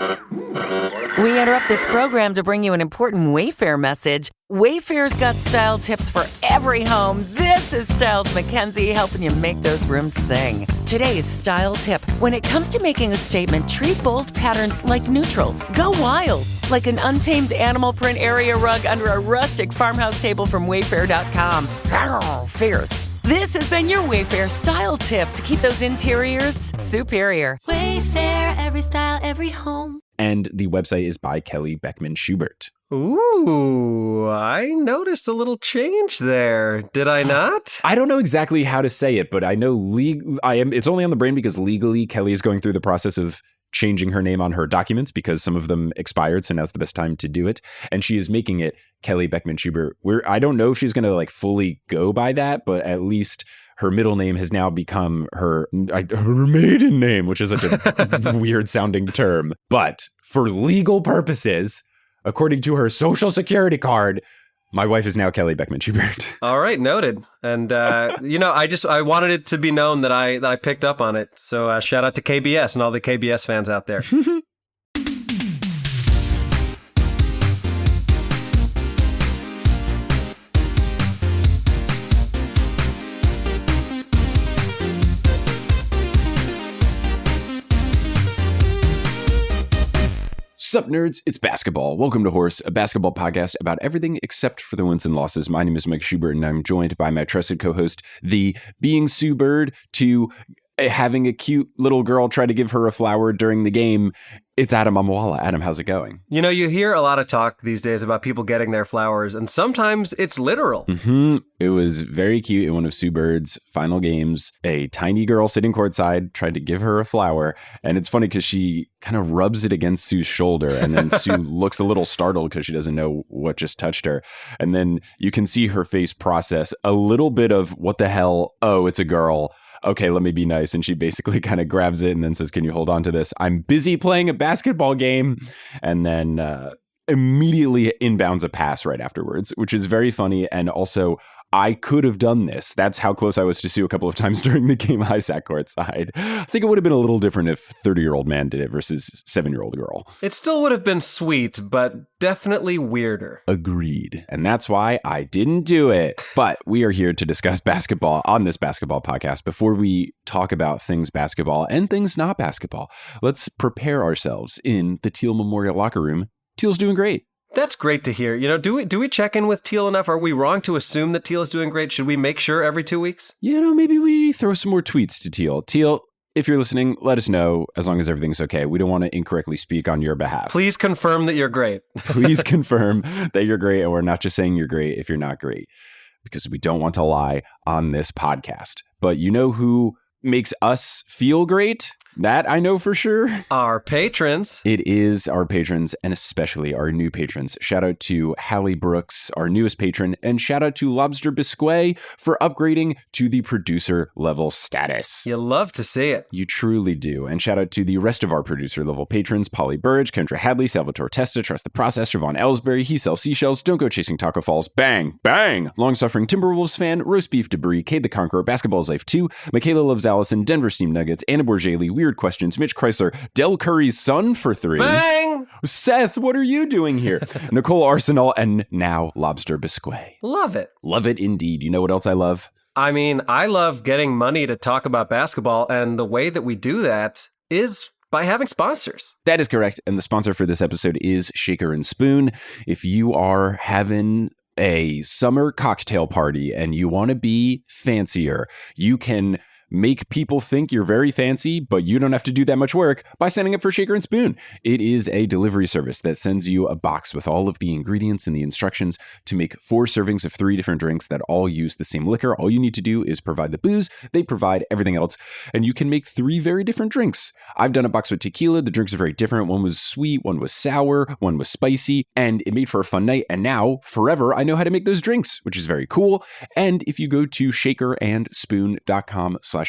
We interrupt this program to bring you an important Wayfair message. Wayfair's got style tips for every home. This is Styles McKenzie helping you make those rooms sing. Today's style tip. When it comes to making a statement, treat bold patterns like neutrals. Go wild, like an untamed animal print area rug under a rustic farmhouse table from Wayfair.com. Arr, fierce. This has been your Wayfair style tip to keep those interiors superior. Wayfair, every style, every home. And the website is by Kelly Beckman Schubert. Ooh, I noticed a little change there. Did I not? I don't know exactly how to say it, but I know it's only on the brain because legally Kelly is going through the process of changing her name on her documents because some of them expired, so now's the best time to do it. And she is making it Kelly Beckman Schubert. I don't know if she's going to fully go by that, but at least her middle name has now become her maiden name, which is such a weird sounding term. But for legal purposes, according to her social security card, my wife is now Kelly Beckman Schubert. All right, noted. And I wanted it to be known that I picked up on it. So shout out to KBS and all the KBS fans out there. Sup, nerds? It's basketball. Welcome to Horse, a basketball podcast about everything except for the wins and losses. My name is Mike Schubert, and I'm joined by my trusted co-host, the being Sue Bird to having a cute little girl try to give her a flower during the game. It's Adam Amwala. Adam, how's it going? You know, you hear a lot of talk these days about people getting their flowers, and sometimes it's literal. It was very cute in one of Sue Bird's final games. A tiny girl sitting courtside tried to give her a flower, and it's funny because she kind of rubs it against Sue's shoulder, and then Sue looks a little startled because she doesn't know what just touched her. And then you can see her face process a little bit of, what the hell? Oh, it's a girl. Okay, let me be nice. And she basically kind of grabs it and then says, can you hold on to this? I'm busy playing a basketball game. And then immediately inbounds a pass right afterwards, which is very funny. And also, I could have done this. That's how close I was to Sue a couple of times during the game. I sat courtside. I think it would have been a little different if 30-year-old man did it versus 7-year-old girl. It still would have been sweet, but definitely weirder. Agreed. And that's why I didn't do it. But we are here to discuss basketball on this basketball podcast. Before we talk about things basketball and things not basketball, let's prepare ourselves in the Teal Memorial locker room. Teal's doing great. That's great to hear. You know, do we check in with Teal enough? Are we wrong to assume that Teal is doing great? Should we make sure every 2 weeks? You know, maybe we throw some more tweets to Teal. Teal, if you're listening, let us know as long as everything's okay. We don't want to incorrectly speak on your behalf. Please confirm that you're great. Please confirm that you're great. And we're not just saying you're great if you're not great, because we don't want to lie on this podcast. But you know who makes us feel great? That I know for sure. Our patrons. It is our patrons, and especially our new patrons. Shout out to Hallie Brooks, our newest patron, and shout out to Lobster Biscoff for upgrading to the producer level status. You love to see it. You truly do. And shout out to the rest of our producer level patrons: Polly Burridge, Kendra Hadley, Salvatore Testa, Trust the Process, Javon Ellsbury, He Sells Seashells, Don't Go Chasing Taco Falls, Bang, Bang, Long-Suffering Timberwolves Fan, Roast Beef Debris, Cade the Conqueror, Basketball is Life 2, Michaela Loves Allison, Denver Steam Nuggets, Anna Borgelli, Weird Questions, Mitch Chrysler, Del Curry's son for 3. Bang! Seth, what are you doing here? Nicole Arsenal, and now Lobster Biscoff. Love it. Love it indeed. You know what else I love? I mean, I love getting money to talk about basketball, and the way that we do that is by having sponsors. That is correct. And the sponsor for this episode is Shaker and Spoon. If you are having a summer cocktail party and you want to be fancier, you can make people think you're very fancy, but you don't have to do that much work by signing up for Shaker and Spoon. It is a delivery service that sends you a box with all of the ingredients and the instructions to make 4 servings of 3 different drinks that all use the same liquor. All you need to do is provide the booze. They provide everything else, and you can make 3 very different drinks. I've done a box with tequila. The drinks are very different. One was sweet, one was sour, one was spicy, and it made for a fun night. And now, forever, I know how to make those drinks, which is very cool. And if you go to shakerandspoon.com/horse,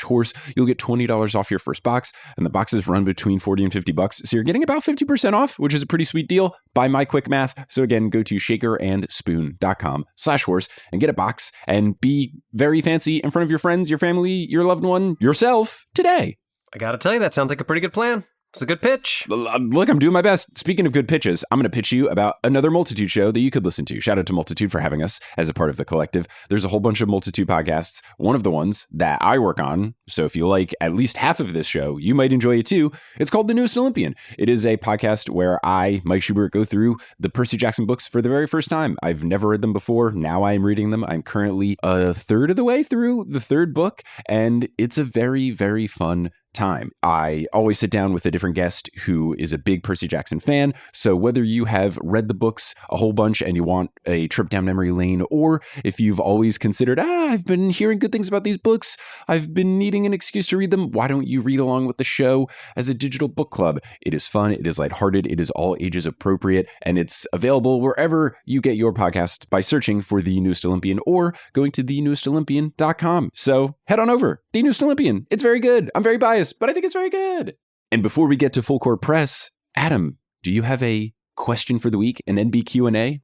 you'll get $20 off your first box, and the boxes run between $40 and $50, so you're getting about 50% off, which is a pretty sweet deal by my quick math. So again, go to shakerandspoon.com/horse and get a box and be very fancy in front of your friends, your family, your loved one, yourself today. I gotta tell you, that sounds like a pretty good plan. It's a good pitch. Look, I'm doing my best. Speaking of good pitches, I'm going to pitch you about another Multitude show that you could listen to. Shout out to Multitude for having us as a part of the collective. There's a whole bunch of Multitude podcasts. One of the ones that I work on, so if you like at least half of this show, you might enjoy it too. It's called The Newest Olympian. It is a podcast where I, Mike Schubert, go through the Percy Jackson books for the very first time. I've never read them before. Now I am reading them. I'm currently a third of the way through the third book, and it's a very, very fun time. I always sit down with a different guest who is a big Percy Jackson fan. So whether you have read the books a whole bunch and you want a trip down memory lane, or if you've always considered, I've been hearing good things about these books, I've been needing an excuse to read them, why don't you read along with the show as a digital book club? It is fun, it is lighthearted, it is all ages appropriate, and it's available wherever you get your podcasts by searching for The Newest Olympian or going to thenewestolympian.com. So head on over. The Newest Olympian. It's very good. I'm very biased, but I think it's very good. And before we get to full court press, Adam, do you have a question for the week, an NB Q&A?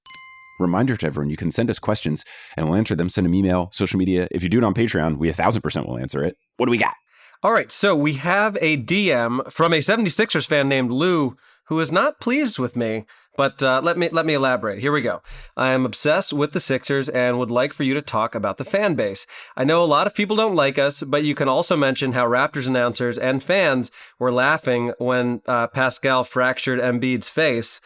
Reminder to everyone, you can send us questions and we'll answer them. Send them email, social media. If you do it on Patreon, we 1,000% will answer it. What do we got? All right, so we have a DM from a 76ers fan named Lou who is not pleased with me, but let me elaborate. Here we go. I am obsessed with the Sixers and would like for you to talk about the fan base. I know a lot of people don't like us, but you can also mention how Raptors announcers and fans were laughing when Pascal fractured Embiid's face,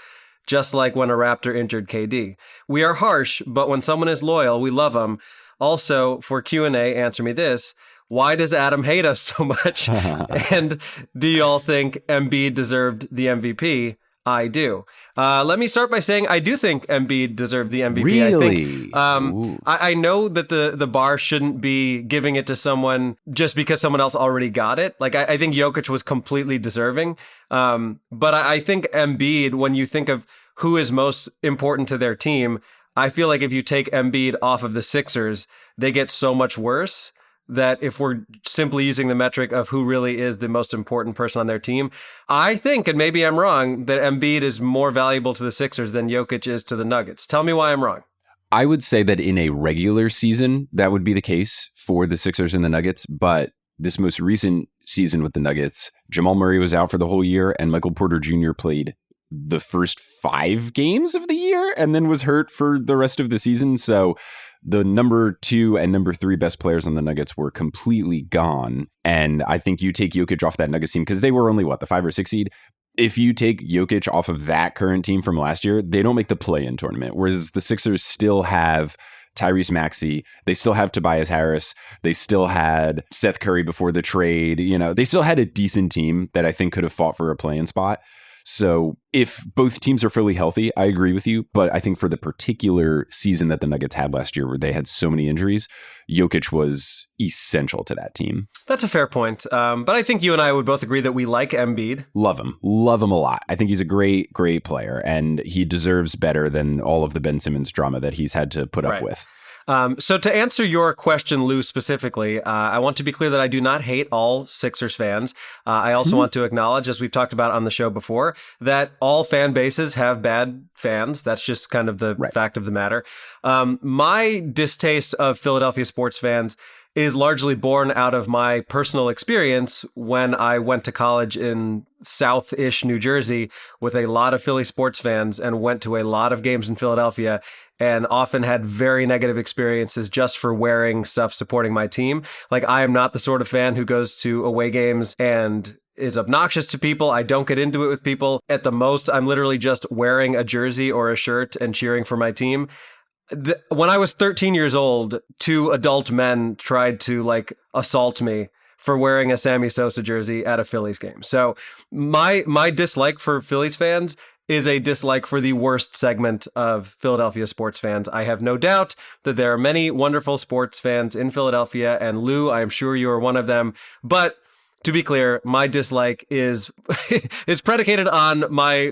just like when a Raptor injured KD. We are harsh, but when someone is loyal, we love them. Also, for Q&A, answer me this. Why does Adam hate us so much? And do y'all think Embiid deserved the MVP? I do. Let me start by saying I do think Embiid deserved the MVP. Really? I know that the bar shouldn't be giving it to someone just because someone else already got it. Like, I think Jokic was completely deserving. But I think Embiid, when you think of who is most important to their team, I feel like if you take Embiid off of the Sixers, they get so much worse. That if we're simply using the metric of who really is the most important person on their team, I think, and maybe I'm wrong, that Embiid is more valuable to the Sixers than Jokic is to the Nuggets. Tell me why I'm wrong. I would say that in a regular season, that would be the case for the Sixers and the Nuggets. But this most recent season with the Nuggets, Jamal Murray was out for the whole year and Michael Porter Jr. played the first 5 games of the year and then was hurt for the rest of the season. So the number 2 and number 3 best players on the Nuggets were completely gone. And I think you take Jokic off that Nuggets team because they were only, the 5 or 6 seed? If you take Jokic off of that current team from last year, they don't make the play-in tournament. Whereas the Sixers still have Tyrese Maxey. They still have Tobias Harris. They still had Seth Curry before the trade. You know, they still had a decent team that I think could have fought for a play-in spot. So if both teams are fully healthy, I agree with you. But I think for the particular season that the Nuggets had last year where they had so many injuries, Jokic was essential to that team. That's a fair point. But I think you and I would both agree that we like Embiid. Love him a lot. I think he's a great, great player, and he deserves better than all of the Ben Simmons drama that he's had to put up with. So to answer your question, Lou, specifically, I want to be clear that I do not hate all Sixers fans. I also want to acknowledge, as we've talked about on the show before, that all fan bases have bad fans. That's just kind of the fact of the matter. My distaste of Philadelphia sports fans is largely born out of my personal experience when I went to college in South-ish New Jersey with a lot of Philly sports fans and went to a lot of games in Philadelphia and often had very negative experiences just for wearing stuff supporting my team. Like, I am not the sort of fan who goes to away games and is obnoxious to people. I don't get into it with people. At the most, I'm literally just wearing a jersey or a shirt and cheering for my team. When I was 13 years old, 2 adult men tried to assault me for wearing a Sammy Sosa jersey at a Phillies game. So my dislike for Phillies fans is a dislike for the worst segment of Philadelphia sports fans. I have no doubt that there are many wonderful sports fans in Philadelphia, and Lou, I am sure you are one of them. But to be clear, my dislike is predicated on my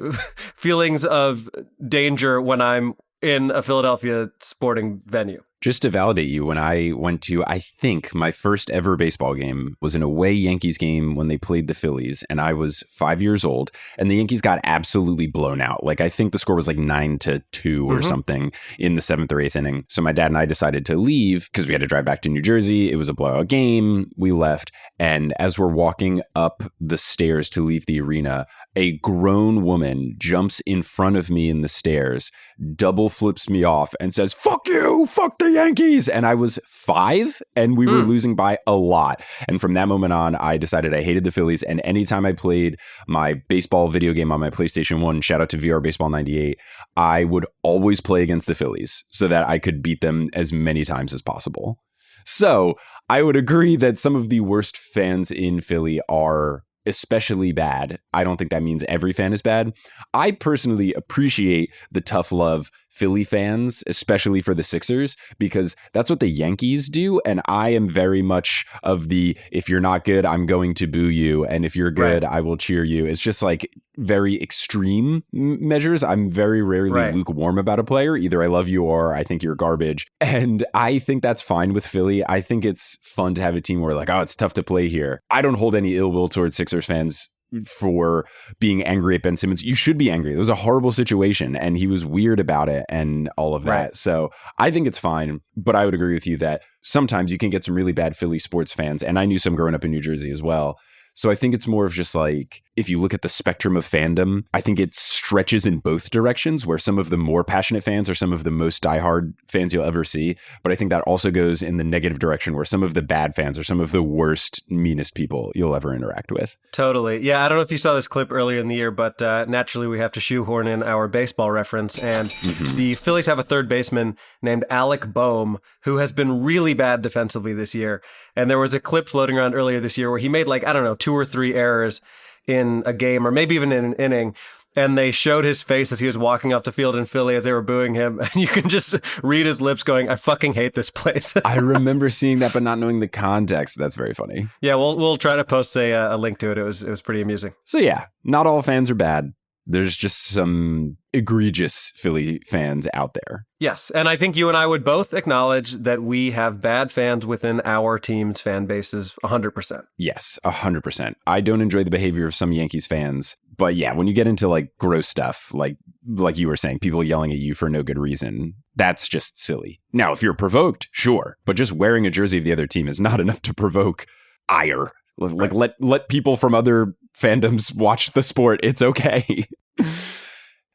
feelings of danger when I'm in a Philadelphia sporting venue. Just to validate you, when I went to, I think my first ever baseball game was an away Yankees game when they played the Phillies, and I was 5 years old, and the Yankees got absolutely blown out. Like, I think the score was like 9-2 or something in the 7th or 8th inning. So my dad and I decided to leave because we had to drive back to New Jersey. It was a blowout game. We left, and as we're walking up the stairs to leave the arena, a grown woman jumps in front of me in the stairs, double flips me off, and says, "Fuck you, fuck the Yankees." And I was 5 and we were losing by a lot. And from that moment on, I decided I hated the Phillies. And anytime I played my baseball video game on my PlayStation 1, shout out to VR Baseball 98, I would always play against the Phillies so that I could beat them as many times as possible. So I would agree that some of the worst fans in Philly are especially bad. I don't think that means every fan is bad. I personally appreciate the tough love Philly fans, especially for the Sixers, because that's what the Yankees do. And I am very much of the, if you're not good, I'm going to boo you. And if you're good, I will cheer you. It's just like very extreme measures. I'm very rarely lukewarm about a player. Either I love you or I think you're garbage. And I think that's fine with Philly. I think it's fun to have a team where like, oh, it's tough to play here. I don't hold any ill will towards Sixers fans for being angry at Ben Simmons. You should be angry. It was a horrible situation and he was weird about it and all of that. So I think it's fine, but I would agree with you that sometimes you can get some really bad Philly sports fans. And I knew some growing up in New Jersey as well. So I think it's more of just like, if you look at the spectrum of fandom, I think it stretches in both directions, where some of the more passionate fans are some of the most diehard fans you'll ever see. But I think that also goes in the negative direction, where some of the bad fans are some of the worst, meanest people you'll ever interact with. Totally. Yeah, I don't know if you saw this clip earlier in the year, but naturally we have to shoehorn in our baseball reference. And the Phillies have a third baseman named Alec Boehm, who has been really bad defensively this year. And there was a clip floating around earlier this year where he made 2 or 3 errors in a game, or maybe even in an inning. And they showed his face as he was walking off the field in Philly as they were booing him. And you can just read his lips going, "I fucking hate this place." I remember seeing that, but not knowing the context. That's very funny. Yeah, we'll try to post a link to it. It was pretty amusing. So yeah, not all fans are bad. There's just some egregious Philly fans out there. Yes, and I think you and I would both acknowledge that we have bad fans within our team's fan bases 100%. Yes, 100%. I don't enjoy the behavior of some Yankees fans. But yeah, when you get into like gross stuff, like you were saying, people yelling at you for no good reason, that's just silly. Now, if you're provoked, sure. But just wearing a jersey of the other team is not enough to provoke ire. Like let people from other fandoms watch the sport. It's okay.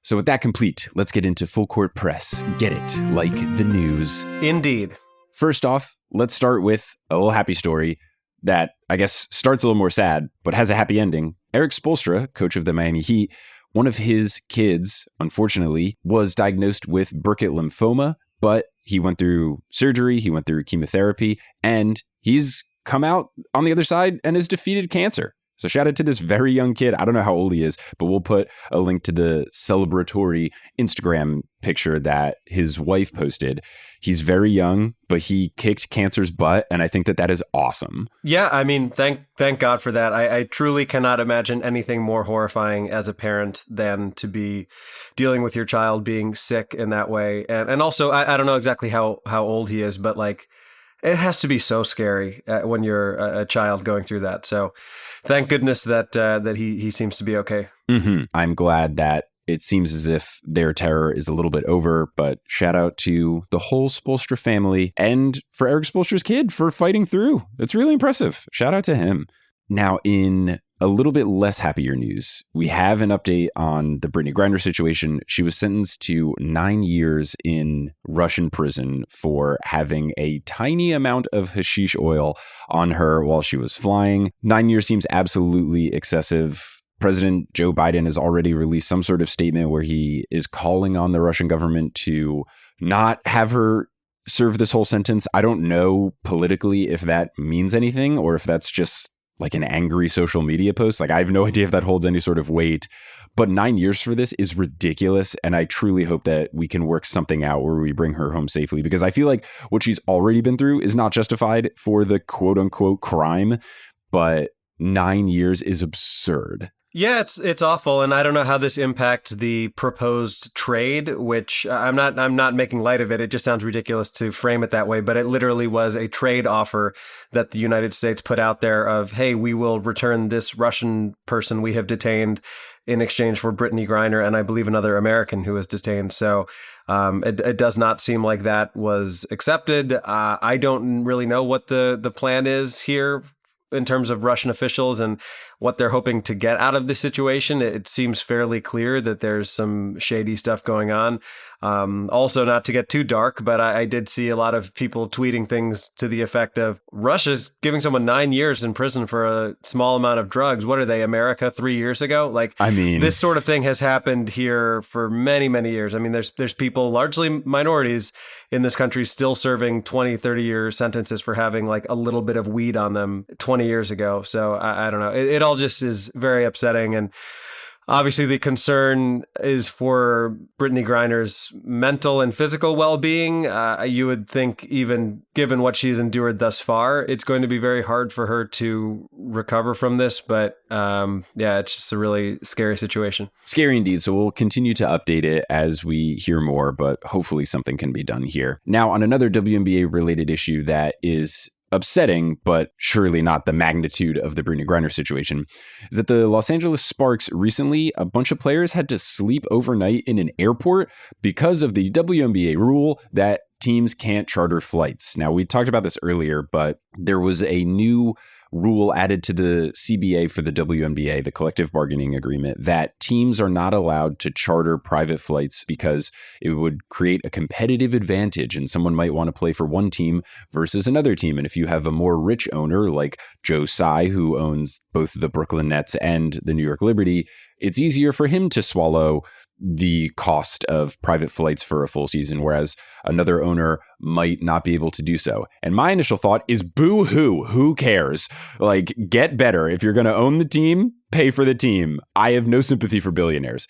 So with that complete, let's get into full court press. Get it, like the news. Indeed. First off, let's start with a little happy story that I guess starts a little more sad, but has a happy ending. Erik Spoelstra, coach of the Miami Heat, one of his kids, unfortunately, was diagnosed with Burkitt lymphoma, but he went through surgery, he went through chemotherapy, and he's come out on the other side and has defeated cancer. So shout out to this very young kid. I don't know how old he is, but we'll put a link to the celebratory Instagram picture that his wife posted. He's very young, but he kicked cancer's butt, and I think that is awesome. Yeah, I mean, thank God for that. I truly cannot imagine anything more horrifying as a parent than to be dealing with your child being sick in that way. And also, I don't know exactly how old he is, but like, it has to be so scary when you're a child going through that. So thank goodness that he seems to be okay. Mm-hmm. I'm glad that it seems as if their terror is a little bit over, but shout out to the whole Spoelstra family and for Erik Spoelstra's kid for fighting through. It's really impressive. Shout out to him. Now, in a little bit less happier news, we have an update on the Brittney Griner situation. She was sentenced to 9 years in Russian prison for having a tiny amount of hashish oil on her while she was flying. 9 years seems absolutely excessive. President Joe Biden has already released some sort of statement where he is calling on the Russian government to not have her serve this whole sentence. I don't know politically if that means anything or if that's just like an angry social media post. Like, I have no idea if that holds any sort of weight, but 9 years for this is ridiculous. And I truly hope that we can work something out where we bring her home safely, because I feel like what she's already been through is not justified for the quote unquote crime, but 9 years is absurd. Yeah, it's awful, and I don't know how this impacts the proposed trade, which I'm not making light of it. It just sounds ridiculous to frame it that way, but it literally was a trade offer that the United States put out there of, hey, we will return this Russian person we have detained in exchange for Brittney Griner and I believe another American who was detained. So it does not seem like that was accepted. I don't really know what the plan is here in terms of Russian officials and what they're hoping to get out of this situation. It seems fairly clear that there's some shady stuff going on. Also, not to get too dark, but I did see a lot of people tweeting things to the effect of Russia's giving someone 9 years in prison for a small amount of drugs. What are they, America 3 years ago? Like, I mean, this sort of thing has happened here for many, many years. I mean, there's people, largely minorities in this country, still serving 20, 30-year sentences for having like a little bit of weed on them 20 years ago. So I don't know. It all just is very upsetting. And obviously the concern is for Brittney Griner's mental and physical well-being. You would think, even given what she's endured thus far, it's going to be very hard for her to recover from this. But yeah, it's just a really scary situation. Scary indeed. So we'll continue to update it as we hear more, but hopefully something can be done here. Now, on another WNBA related issue that is upsetting, but surely not the magnitude of the Brittney Griner situation, is that the Los Angeles Sparks recently, a bunch of players had to sleep overnight in an airport because of the WNBA rule that teams can't charter flights. Now, we talked about this earlier, but there was a new rule added to the CBA for the WNBA, the collective bargaining agreement, that teams are not allowed to charter private flights because it would create a competitive advantage and someone might want to play for one team versus another team. And if you have a more rich owner like Joe Tsai, who owns both the Brooklyn Nets and the New York Liberty, it's easier for him to swallow the cost of private flights for a full season, whereas another owner might not be able to do so. And my initial thought is boo-hoo, who cares? Like, get better. If you're going to own the team, pay for the team. I have no sympathy for billionaires.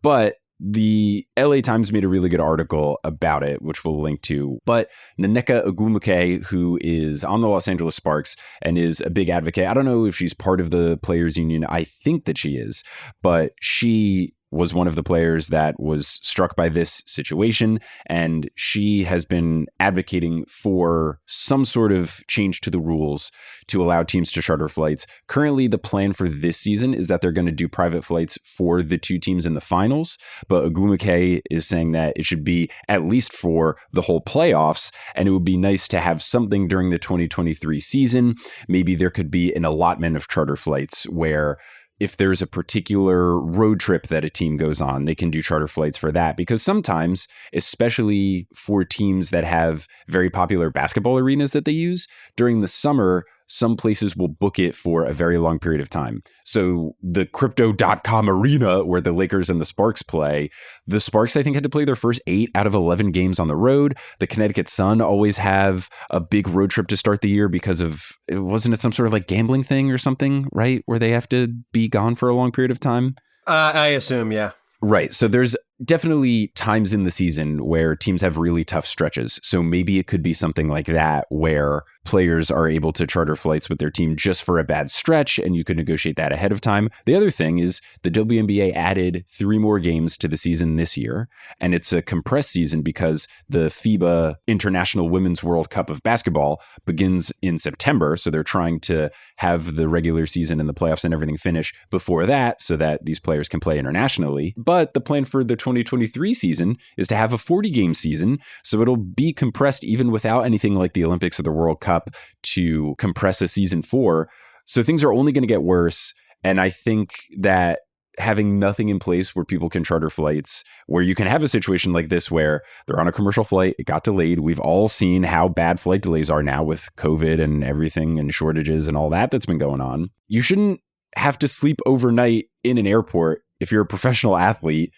But the LA Times made a really good article about it, which we'll link to. But Nneka Ogwumike, who is on the Los Angeles Sparks and is a big advocate, I don't know if she's part of the players union. I think that she is, but she was one of the players that was struck by this situation, and she has been advocating for some sort of change to the rules to allow teams to charter flights. Currently, the plan for this season is that they're going to do private flights for the two teams in the finals, but Ogwumike is saying that it should be at least for the whole playoffs, and it would be nice to have something during the 2023 season. Maybe there could be an allotment of charter flights where if there's a particular road trip that a team goes on, they can do charter flights for that. Because sometimes, especially for teams that have very popular basketball arenas that they use, during the summer, some places will book it for a very long period of time. So the Crypto.com arena where the Lakers and the Sparks play, the Sparks, I think, had to play their first 8 out of 11 games on the road. The Connecticut Sun always have a big road trip to start the year because of, wasn't it some sort of like gambling thing or something, right? Where they have to be gone for a long period of time? I assume, yeah. Right. So there's definitely times in the season where teams have really tough stretches. So maybe it could be something like that where players are able to charter flights with their team just for a bad stretch, and you could negotiate that ahead of time. The other thing is the WNBA added 3 more games to the season this year, and it's a compressed season because the FIBA International Women's World Cup of Basketball begins in September. So they're trying to have the regular season and the playoffs and everything finish before that so that these players can play internationally. But the plan for the 2023 season is to have a 40-game season, so it'll be compressed even without anything like the Olympics or the World Cup to compress a season 4. So things are only going to get worse. And I think that having nothing in place where people can charter flights, where you can have a situation like this where they're on a commercial flight, it got delayed. We've all seen how bad flight delays are now with COVID and everything and shortages and all that's been going on. You shouldn't have to sleep overnight in an airport if you're a professional athlete.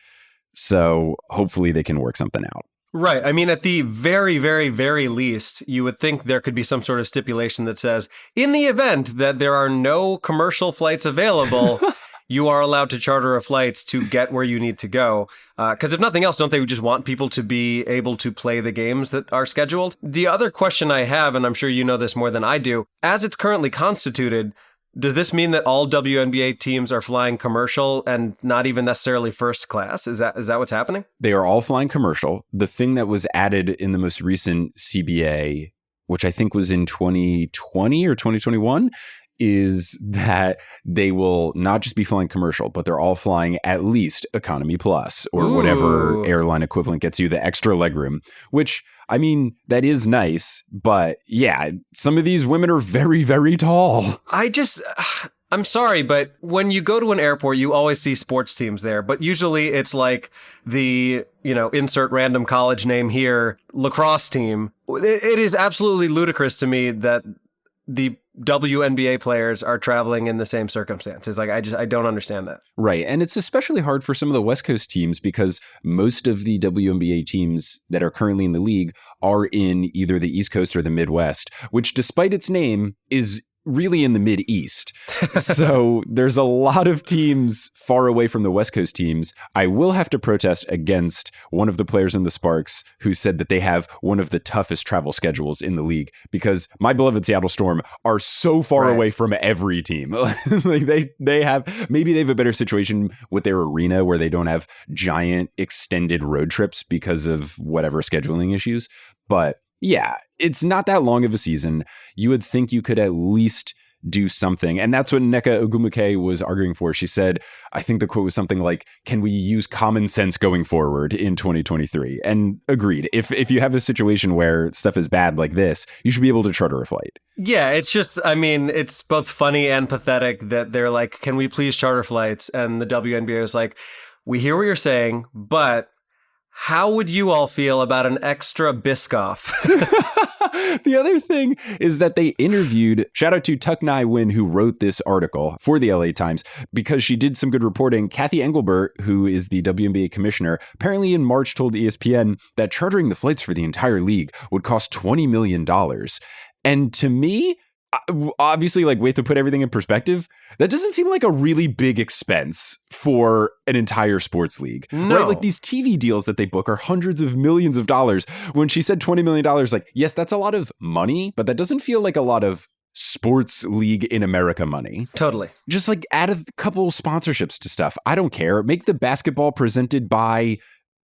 So hopefully they can work something out. Right. I mean, at the very, very, very least, you would think there could be some sort of stipulation that says, in the event that there are no commercial flights available, you are allowed to charter a flight to get where you need to go. Because if nothing else, don't they just want people to be able to play the games that are scheduled? The other question I have, and I'm sure you know this more than I do, as it's currently constituted, Does this mean that all WNBA teams are flying commercial and not even necessarily first class? Is that what's happening? They are all flying commercial. The thing that was added in the most recent CBA, which I think was in 2020 or 2021, is that they will not just be flying commercial, but they're all flying at least economy plus or whatever airline equivalent gets you the extra legroom, which, I mean, that is nice. But yeah, some of these women are very, very tall. I'm sorry, but when you go to an airport, you always see sports teams there. But usually it's like the, insert random college name here, lacrosse team. It is absolutely ludicrous to me that the WNBA players are traveling in the same circumstances. Like, I don't understand that. Right. And it's especially hard for some of the West Coast teams because most of the WNBA teams that are currently in the league are in either the East Coast or the Midwest, which despite its name is really in the Mid-East. So there's a lot of teams far away from the West Coast teams. I will have to protest against one of the players in the Sparks who said that they have one of the toughest travel schedules in the league because my beloved Seattle Storm are so far away from every team. Like they have a better situation with their arena where they don't have giant extended road trips because of whatever scheduling issues. But yeah, it's not that long of a season. You would think you could at least do something. And that's what Nneka Ogwumike was arguing for. She said, I think the quote was something like, can we use common sense going forward in 2023? And agreed. If you have a situation where stuff is bad like this, you should be able to charter a flight. Yeah, it's just, I mean, it's both funny and pathetic that they're like, can we please charter flights? And the WNBA is like, we hear what you're saying, but how would you all feel about an extra Biscoff? The other thing is that they interviewed, shout out to Tuck Nai Win, who wrote this article for the LA Times, because she did some good reporting. Kathy Engelbert, who is the WNBA commissioner, apparently in March told ESPN that chartering the flights for the entire league would cost $20 million. And to me, obviously, like, we have to put everything in perspective. That doesn't seem like a really big expense for an entire sports league. No. Right? Like, these TV deals that they book are hundreds of millions of dollars. When she said $20 million, like, yes, that's a lot of money, but that doesn't feel like a lot of sports league in America money. Totally. Just like add a couple sponsorships to stuff. I don't care. Make the basketball presented by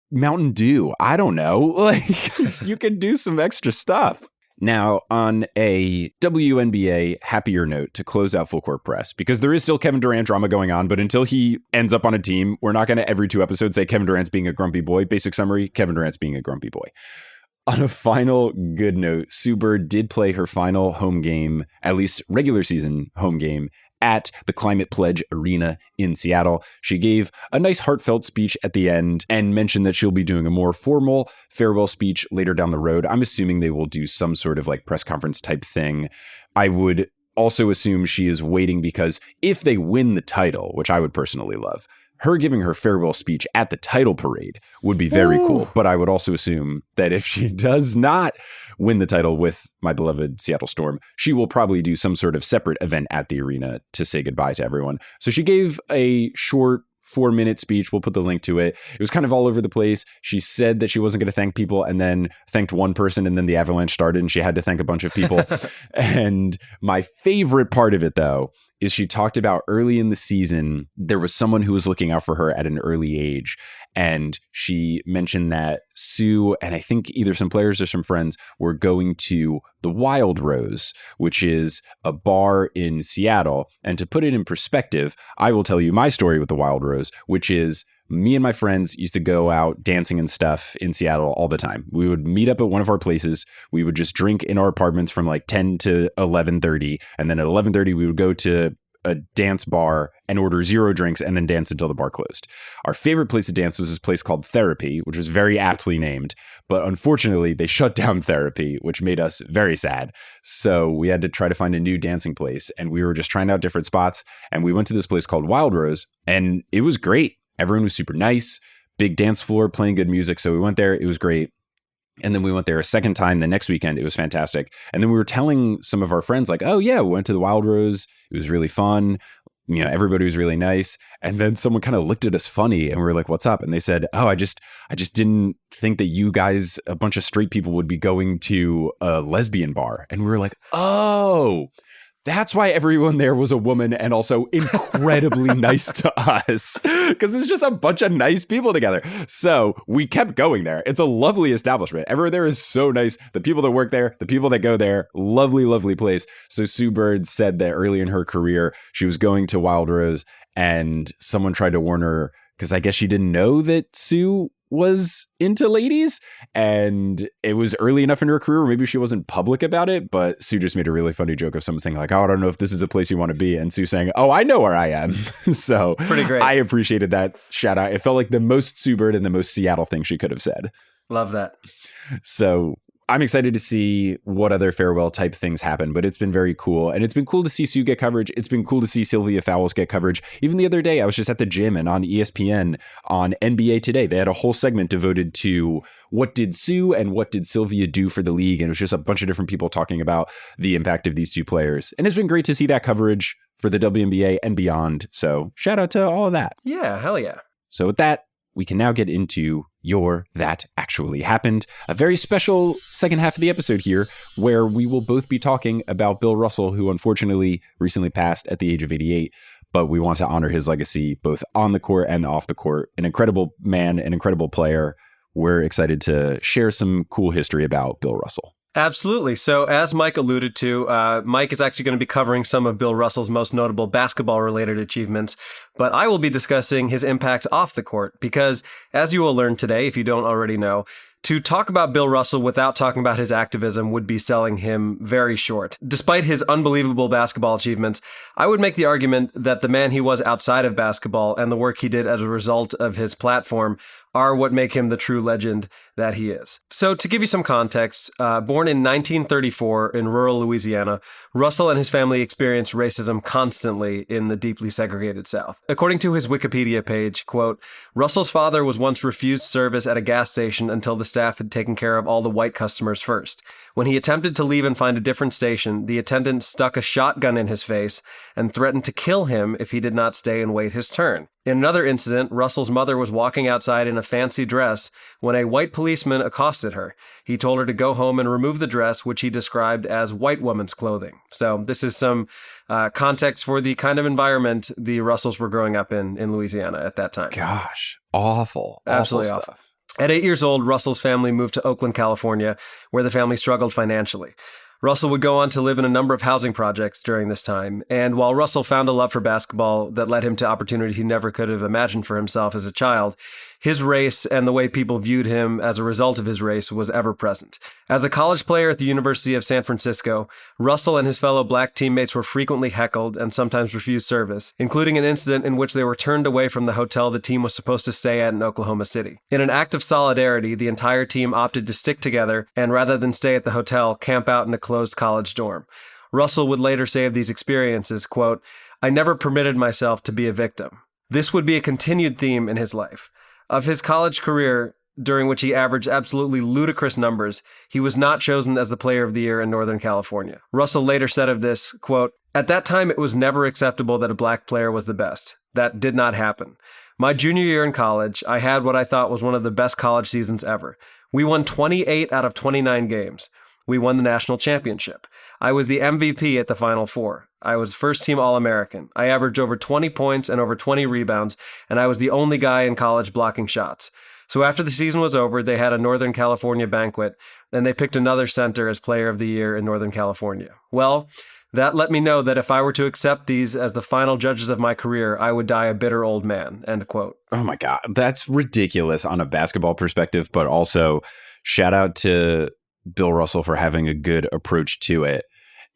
Mountain Dew. I don't know. Like, you can do some extra stuff. Now, on a WNBA happier note to close out Full Court Press, because there is still Kevin Durant drama going on, but until he ends up on a team, we're not going to every 2 episodes say Kevin Durant's being a grumpy boy. Basic summary, Kevin Durant's being a grumpy boy. On a final good note, Sue Bird did play her final home game, at least regular season home game, at the Climate Pledge Arena in Seattle. She gave a nice heartfelt speech at the end and mentioned that she'll be doing a more formal farewell speech later down the road. I'm assuming they will do some sort of like press conference type thing. I would also assume she is waiting because if they win the title, which I would personally love, her giving her farewell speech at the title parade would be very cool. But I would also assume that if she does not win the title with my beloved Seattle Storm, she will probably do some sort of separate event at the arena to say goodbye to everyone. So she gave a short 4-minute speech. We'll put the link to it. It was kind of all over the place. She said that she wasn't going to thank people and then thanked one person, and then the avalanche started and she had to thank a bunch of people. And my favorite part of it, though, is she talked about early in the season, there was someone who was looking out for her at an early age. And she mentioned that Sue and I think either some players or some friends were going to the Wild Rose, which is a bar in Seattle. And to put it in perspective, I will tell you my story with the Wild Rose, which is me and my friends used to go out dancing and stuff in Seattle all the time. We would meet up at one of our places. We would just drink in our apartments from like 10 to 11:30. And then at 11:30, we would go to a dance bar and order 0 drinks and then dance until the bar closed. Our favorite place to dance was this place called Therapy, which was very aptly named. But unfortunately, they shut down Therapy, which made us very sad. So we had to try to find a new dancing place. And we were just trying out different spots. And we went to this place called Wild Rose, and it was great. Everyone was super nice, big dance floor, playing good music. So we went there. It was great. And then we went there a second time the next weekend. It was fantastic. And then we were telling some of our friends like, oh yeah, we went to the Wild Rose. It was really fun. You know, everybody was really nice. And then someone kind of looked at us funny and we were like, what's up? And they said, oh, I just didn't think that you guys, a bunch of straight people, would be going to a lesbian bar. And we were like, oh, That's why everyone there was a woman and also incredibly nice to us, because it's just a bunch of nice people together. So we kept going there. It's a lovely establishment. Everyone there is so nice. The people that work there, the people that go there, lovely, lovely place. So Sue Bird said that early in her career, she was going to Wild Rose and someone tried to warn her because I guess she didn't know that Sue was into ladies, and it was early enough in her career where maybe she wasn't public about it, but Sue just made a really funny joke of someone saying like, oh, I don't know if this is a place you want to be, and Sue saying, oh, I know where I am. So pretty great. I appreciated that shout out. It felt like the most Sue Bird and the most Seattle thing she could have said. Love that. So I'm excited to see what other farewell type things happen, but it's been very cool. And it's been cool to see Sue get coverage. It's been cool to see Sylvia Fowles get coverage. Even the other day, I was just at the gym and on ESPN on NBA Today, they had a whole segment devoted to what did Sue and what did Sylvia do for the league. And it was just a bunch of different people talking about the impact of these two players. And it's been great to see that coverage for the WNBA and beyond. So shout out to all of that. Yeah, hell yeah. So with that, we can now get into your That Actually Happened, a very special second half of the episode here, where we will both be talking about Bill Russell, who unfortunately recently passed at the age of 88, but we want to honor his legacy both on the court and off the court. An incredible man, an incredible player. We're excited to share some cool history about Bill Russell. Absolutely. So as Mike alluded to, Mike is actually going to be covering some of Bill Russell's most notable basketball-related achievements, but I will be discussing his impact off the court because, as you will learn today, if you don't already know, to talk about Bill Russell without talking about his activism would be selling him very short. Despite his unbelievable basketball achievements, I would make the argument that the man he was outside of basketball and the work he did as a result of his platform are what make him the true legend that he is. So to give you some context, born in 1934 in rural Louisiana, Russell and his family experienced racism constantly in the deeply segregated South. According to his Wikipedia page, quote, Russell's father was once refused service at a gas station until the staff had taken care of all the white customers first. When he attempted to leave and find a different station, the attendant stuck a shotgun in his face and threatened to kill him if he did not stay and wait his turn. In another incident, Russell's mother was walking outside in a fancy dress when a white policeman accosted her. He told her to go home and remove the dress, which he described as white woman's clothing. So this is some context for the kind of environment the Russells were growing up in Louisiana at that time. Gosh, awful. Absolutely awful awful. stuff. At 8 years old, Russell's family moved to Oakland, California, where the family struggled financially. Russell would go on to live in a number of housing projects during this time, and while Russell found a love for basketball that led him to opportunities he never could have imagined for himself as a child, his race and the way people viewed him as a result of his race was ever present. As a college player at the University of San Francisco, Russell and his fellow black teammates were frequently heckled and sometimes refused service, including an incident in which they were turned away from the hotel the team was supposed to stay at in Oklahoma City. In an act of solidarity, the entire team opted to stick together and, rather than stay at the hotel, camp out in a closed college dorm. Russell would later say of these experiences, quote, I never permitted myself to be a victim. This would be a continued theme in his life. Of his college career, during which he averaged absolutely ludicrous numbers, he was not chosen as the Player of the Year in Northern California. Russell later said of this, quote, at that time it was never acceptable that a black player was the best. That did not happen. My junior year in college, I had what I thought was one of the best college seasons ever. We won 28 out of 29 games. We won the national championship. I was the MVP at the Final Four. I was first-team All-American. I averaged over 20 points and over 20 rebounds, and I was the only guy in college blocking shots. So after the season was over, they had a Northern California banquet, and they picked another center as Player of the Year in Northern California. Well, that let me know that if I were to accept these as the final judges of my career, I would die a bitter old man, end quote. Oh my God, that's ridiculous on a basketball perspective, but also shout out to Bill Russell for having a good approach to it.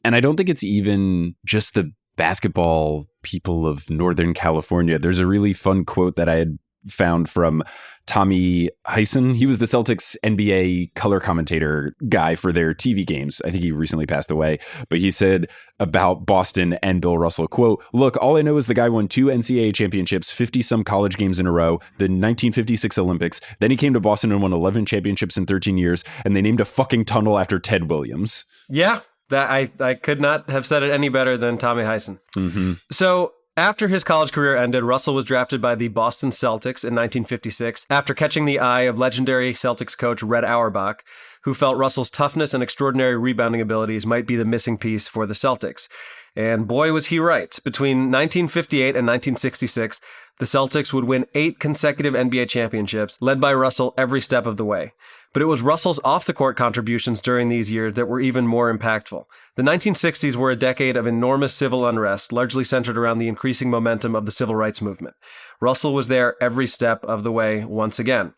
And I don't think it's even just the basketball people of Northern California. There's a really fun quote that I had found from Tommy Heisen. He was the Celtics NBA color commentator guy for their TV games. I think he recently passed away, but he said about Boston and Bill Russell, quote, look, all I know is the guy won 2 NCAA championships, 50 some college games in a row, the 1956 Olympics. Then he came to Boston and won 11 championships in 13 years. And they named a fucking tunnel after Ted Williams. Yeah, that I could not have said it any better than Tommy Heisen. Mm-hmm. So After his college career ended, Russell was drafted by the Boston Celtics in 1956 after catching the eye of legendary Celtics coach Red Auerbach, who felt Russell's toughness and extraordinary rebounding abilities might be the missing piece for the Celtics. And boy, was he right. Between 1958 and 1966, the Celtics would win 8 consecutive NBA championships, led by Russell every step of the way. But it was Russell's off-the-court contributions during these years that were even more impactful. The 1960s were a decade of enormous civil unrest, largely centered around the increasing momentum of the civil rights movement. Russell was there every step of the way once again.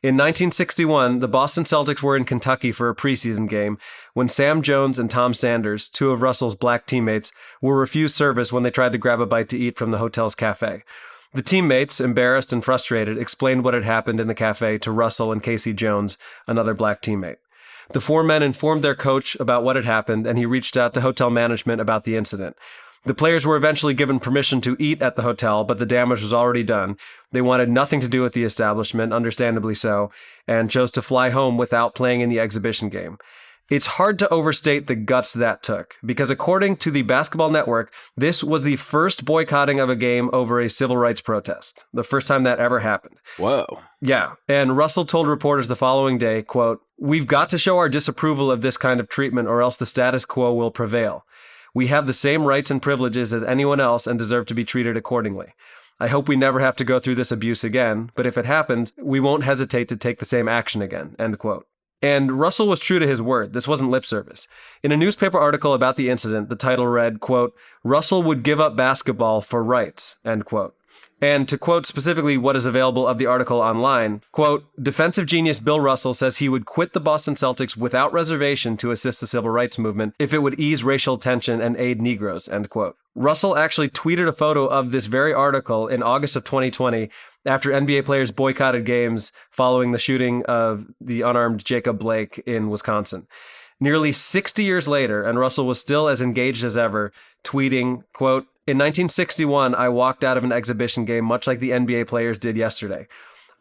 In 1961, the Boston Celtics were in Kentucky for a preseason game when Sam Jones and Tom Sanders, 2 of Russell's black teammates, were refused service when they tried to grab a bite to eat from the hotel's cafe. The teammates, embarrassed and frustrated, explained what had happened in the cafe to Russell and Casey Jones, another black teammate. The 4 men informed their coach about what had happened, and he reached out to hotel management about the incident. The players were eventually given permission to eat at the hotel, but the damage was already done. They wanted nothing to do with the establishment, understandably so, and chose to fly home without playing in the exhibition game. It's hard to overstate the guts that took, because according to the Basketball Network, this was the first boycotting of a game over a civil rights protest. The first time that ever happened. Whoa. Yeah, and Russell told reporters the following day, quote, "We've got to show our disapproval of this kind of treatment or else the status quo will prevail. We have the same rights and privileges as anyone else and deserve to be treated accordingly. I hope we never have to go through this abuse again, but if it happens, we won't hesitate to take the same action again," end quote. And Russell was true to his word. This wasn't lip service. In a newspaper article about the incident, the title read, quote, "Russell would give up basketball for rights," end quote. And to quote specifically what is available of the article online, quote, "Defensive genius Bill Russell says he would quit the Boston Celtics without reservation to assist the civil rights movement if it would ease racial tension and aid Negroes," end quote. Russell actually tweeted a photo of this very article in August of 2020 after NBA players boycotted games following the shooting of the unarmed Jacob Blake in Wisconsin. Nearly 60 years later, and Russell was still as engaged as ever, tweeting, quote, "In 1961, I walked out of an exhibition game much like the NBA players did yesterday.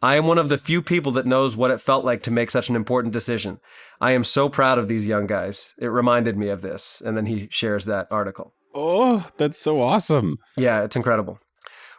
I am one of the few people that knows what it felt like to make such an important decision. I am so proud of these young guys. It reminded me of this." And then he shares that article. Oh, that's so awesome. Yeah, it's incredible.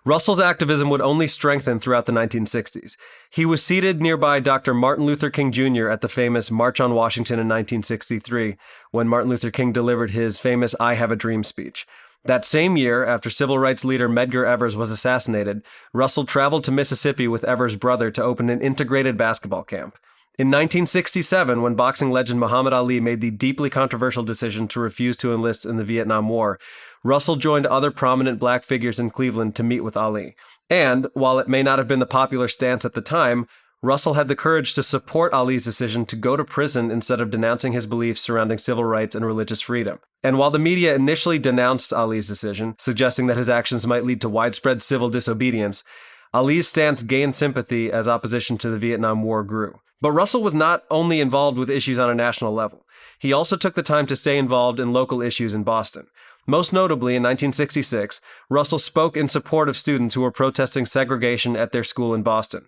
Russell's activism would only strengthen throughout the 1960s. He was seated nearby Dr. Martin Luther King Jr. at the famous March on Washington in 1963, when Martin Luther King delivered his famous "I Have a Dream" speech. That same year, after civil rights leader Medgar Evers was assassinated, Russell traveled to Mississippi with Evers' brother to open an integrated basketball camp. In 1967, when boxing legend Muhammad Ali made the deeply controversial decision to refuse to enlist in the Vietnam War, Russell joined other prominent black figures in Cleveland to meet with Ali. And, while it may not have been the popular stance at the time, Russell had the courage to support Ali's decision to go to prison instead of denouncing his beliefs surrounding civil rights and religious freedom. And while the media initially denounced Ali's decision, suggesting that his actions might lead to widespread civil disobedience, Ali's stance gained sympathy as opposition to the Vietnam War grew. But Russell was not only involved with issues on a national level. He also took the time to stay involved in local issues in Boston. Most notably, in 1966, Russell spoke in support of students who were protesting segregation at their school in Boston.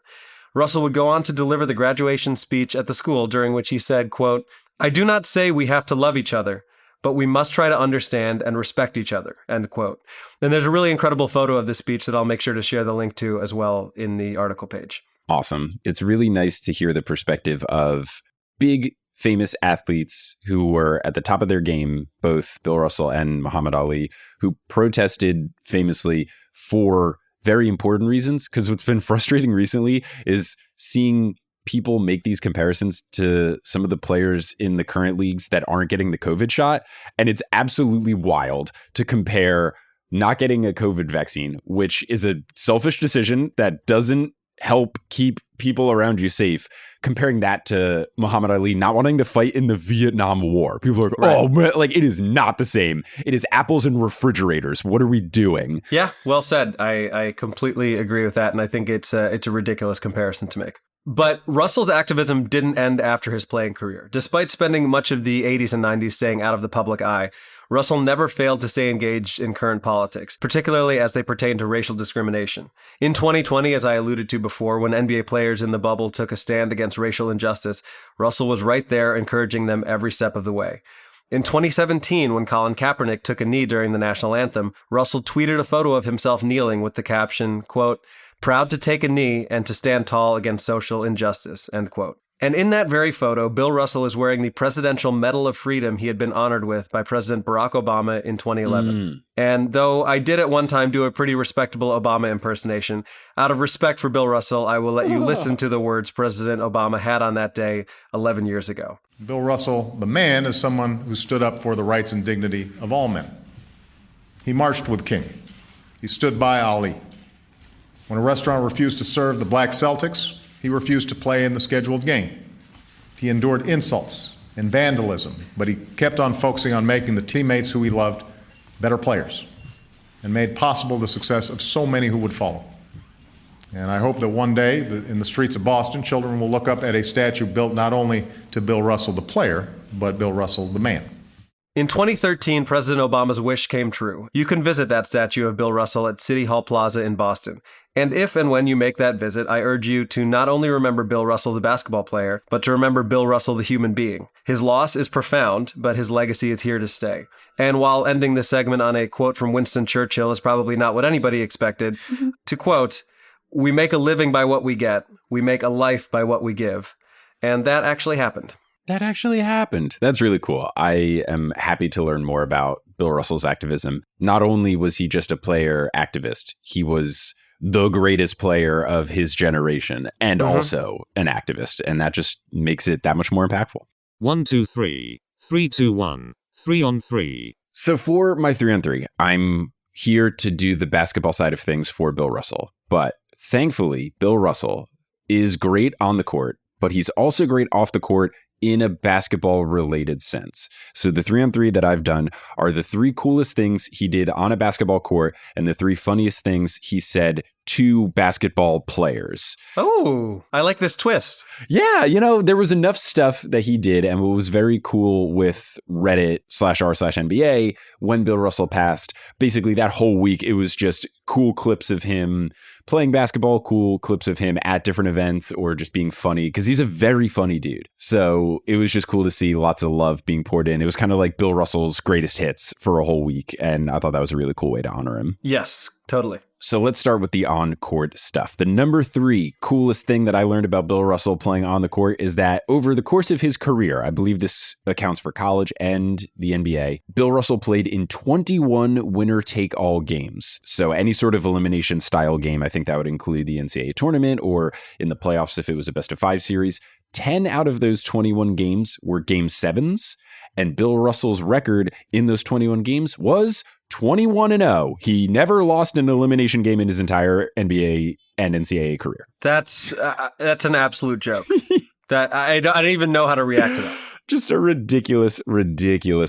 Russell would go on to deliver the graduation speech at the school, during which he said, quote, "I do not say we have to love each other, but we must try to understand and respect each other," end quote. And there's a really incredible photo of this speech that I'll make sure to share the link to as well in the article page. Awesome. It's really nice to hear the perspective of big, famous athletes who were at the top of their game, both Bill Russell and Muhammad Ali, who protested famously for very important reasons. Because what's been frustrating recently is seeing people make these comparisons to some of the players in the current leagues that aren't getting the COVID shot. And it's absolutely wild to compare not getting a COVID vaccine, which is a selfish decision that doesn't help keep people around you safe, comparing that to Muhammad Ali not wanting to fight in the Vietnam War. People are, right. Oh, man, like, it is not the same. It is apples and refrigerators. What are we doing? Yeah, well said. I completely agree with that, and I think it's a ridiculous comparison to make. But Russell's activism didn't end after his playing career. Despite spending much of the 80s and 90s staying out of the public eye, Russell never failed to stay engaged in current politics, particularly as they pertain to racial discrimination. In 2020, as I alluded to before, when NBA players in the bubble took a stand against racial injustice, Russell was right there encouraging them every step of the way. In 2017, when Colin Kaepernick took a knee during the national anthem, Russell tweeted a photo of himself kneeling with the caption, quote, "Proud to take a knee and to stand tall against social injustice," end quote. And in that very photo, Bill Russell is wearing the Presidential Medal of Freedom he had been honored with by President Barack Obama in 2011. And though I did at one time do a pretty respectable Obama impersonation, out of respect for Bill Russell, I will let you listen to the words President Obama had on that day 11 years ago. Bill Russell, the man, is someone who stood up for the rights and dignity of all men. He marched with King. He stood by Ali. When a restaurant refused to serve the black Celtics, he refused to play in the scheduled game. He endured insults and vandalism, but he kept on focusing on making the teammates who he loved better players and made possible the success of so many who would follow. And I hope that one day in the streets of Boston, children will look up at a statue built not only to Bill Russell the player, but Bill Russell the man. In 2013, President Obama's wish came true. You can visit that statue of Bill Russell at City Hall Plaza in Boston. And if and when you make that visit, I urge you to not only remember Bill Russell, the basketball player, but to remember Bill Russell, the human being. His loss is profound, but his legacy is here to stay. And while ending this segment on a quote from Winston Churchill is probably not what anybody expected, to quote, "We make a living by what we get. We make a life by what we give." And that actually happened. That actually happened. That's really cool. I am happy to learn more about Bill Russell's activism. Not only was he just a player activist, he was the greatest player of his generation and also an activist. And that just makes it that much more impactful. 1, 2, 3. 3, 2, 1. 3 on 3. So for my 3 on 3, I'm here to do the basketball side of things for Bill Russell. But thankfully, Bill Russell is great on the court, but he's also great off the court in a basketball related sense. So the 3 on 3 that I've done are the 3 coolest things he did on a basketball court and the 3 funniest things he said to basketball players. Oh, I like this twist. Yeah, there was enough stuff that he did, and what was very cool with Reddit/r/NBA when Bill Russell passed, basically that whole week, it was just cool clips of him playing basketball, cool clips of him at different events, or just being funny, because he's a very funny dude. So it was just cool to see lots of love being poured in. It was kind of like Bill Russell's greatest hits for a whole week, and I thought that was a really cool way to honor him. Yes, totally. So let's start with the on-court stuff. The number 3 coolest thing that I learned about Bill Russell playing on the court is that over the course of his career, I believe this accounts for college and the NBA, Bill Russell played in 21 winner-take-all games. So any sort of elimination style game, I think that would include the NCAA tournament or in the playoffs if it was a best-of-5 series. 10 out of those 21 games were Game 7s, and Bill Russell's record in those 21 games was 21-0. He never lost an elimination game in his entire NBA and NCAA career. That's an absolute joke. That I don't even know how to react to that. Just a ridiculous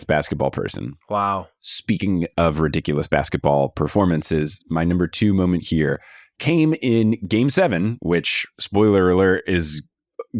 basketball person. Wow. Speaking of ridiculous basketball performances, my number 2 moment here came in Game 7, which, spoiler alert, is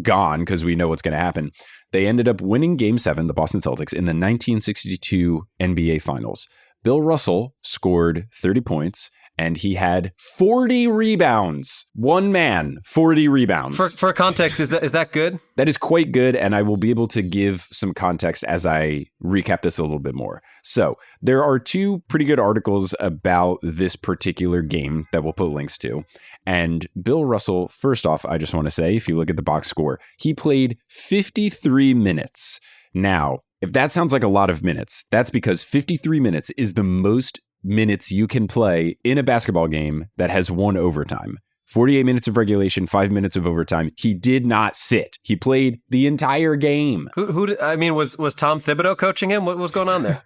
gone because we know what's going to happen. They ended up winning Game 7, the Boston Celtics, in the 1962 NBA Finals. Bill Russell scored 30 points and he had 40 rebounds. One man, 40 rebounds. For context, is that good? That is quite good, and I will be able to give some context as I recap this a little bit more. So there are 2 pretty good articles about this particular game that we'll put links to. And Bill Russell, first off, I just want to say, if you look at the box score, he played 53 minutes. Now, if that sounds like a lot of minutes, that's because 53 minutes is the most minutes you can play in a basketball game that has 1 overtime. 48 minutes of regulation, 5 minutes of overtime. He did not sit. He played the entire game. Was Tom Thibodeau coaching him? What was going on there?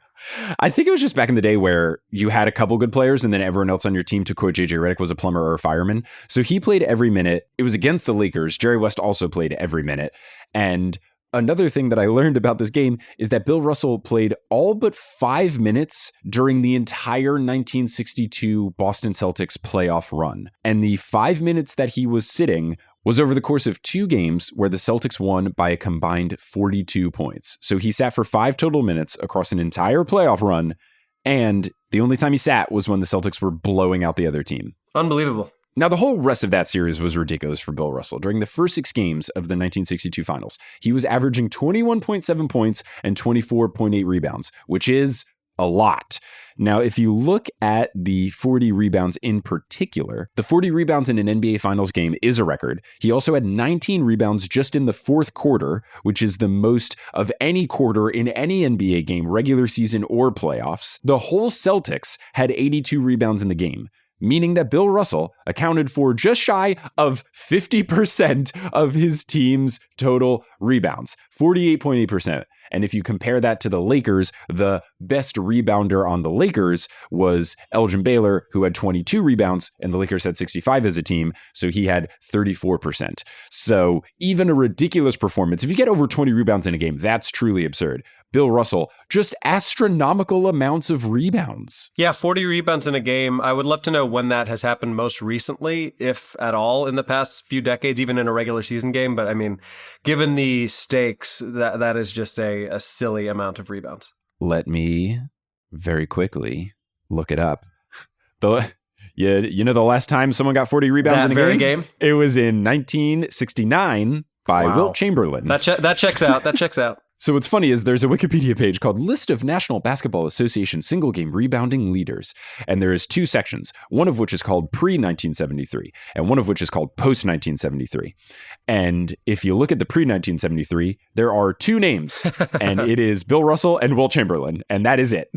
I think it was just back in the day where you had a couple good players and then everyone else on your team, to quote JJ Redick, was a plumber or a fireman. So he played every minute. It was against the Lakers. Jerry West also played every minute. And another thing that I learned about this game is that Bill Russell played all but 5 minutes during the entire 1962 Boston Celtics playoff run. And the 5 minutes that he was sitting was over the course of 2 games where the Celtics won by a combined 42 points. So he sat for 5 total minutes across an entire playoff run, and the only time he sat was when the Celtics were blowing out the other team. Unbelievable. Now, the whole rest of that series was ridiculous for Bill Russell. During the first 6 games of the 1962 finals, he was averaging 21.7 points and 24.8 rebounds, which is a lot. Now, if you look at the 40 rebounds in particular, the 40 rebounds in an NBA Finals game is a record. He also had 19 rebounds just in the fourth quarter, which is the most of any quarter in any NBA game, regular season or playoffs. The whole Celtics had 82 rebounds in the game, meaning that Bill Russell accounted for just shy of 50% of his team's total rebounds, 48.8%. And if you compare that to the Lakers, the best rebounder on the Lakers was Elgin Baylor, who had 22 rebounds, and the Lakers had 65 as a team, so he had 34%. So even a ridiculous performance. If you get over 20 rebounds in a game, that's truly absurd. Bill Russell, just astronomical amounts of rebounds. Yeah, 40 rebounds in a game. I would love to know when that has happened most recently, if at all, in the past few decades, even in a regular season game. But I mean, given the stakes, that is just a silly amount of rebounds. Let me very quickly look it up. You know the last time someone got 40 rebounds in a very game? It was in 1969 by Wilt Chamberlain. That checks out. That checks out. So what's funny is there's a Wikipedia page called List of National Basketball Association Single Game Rebounding Leaders. And there is 2 sections, one of which is called pre-1973 and one of which is called post-1973. And if you look at the pre-1973, there are 2 names, and it is Bill Russell and Wilt Chamberlain, and that is it.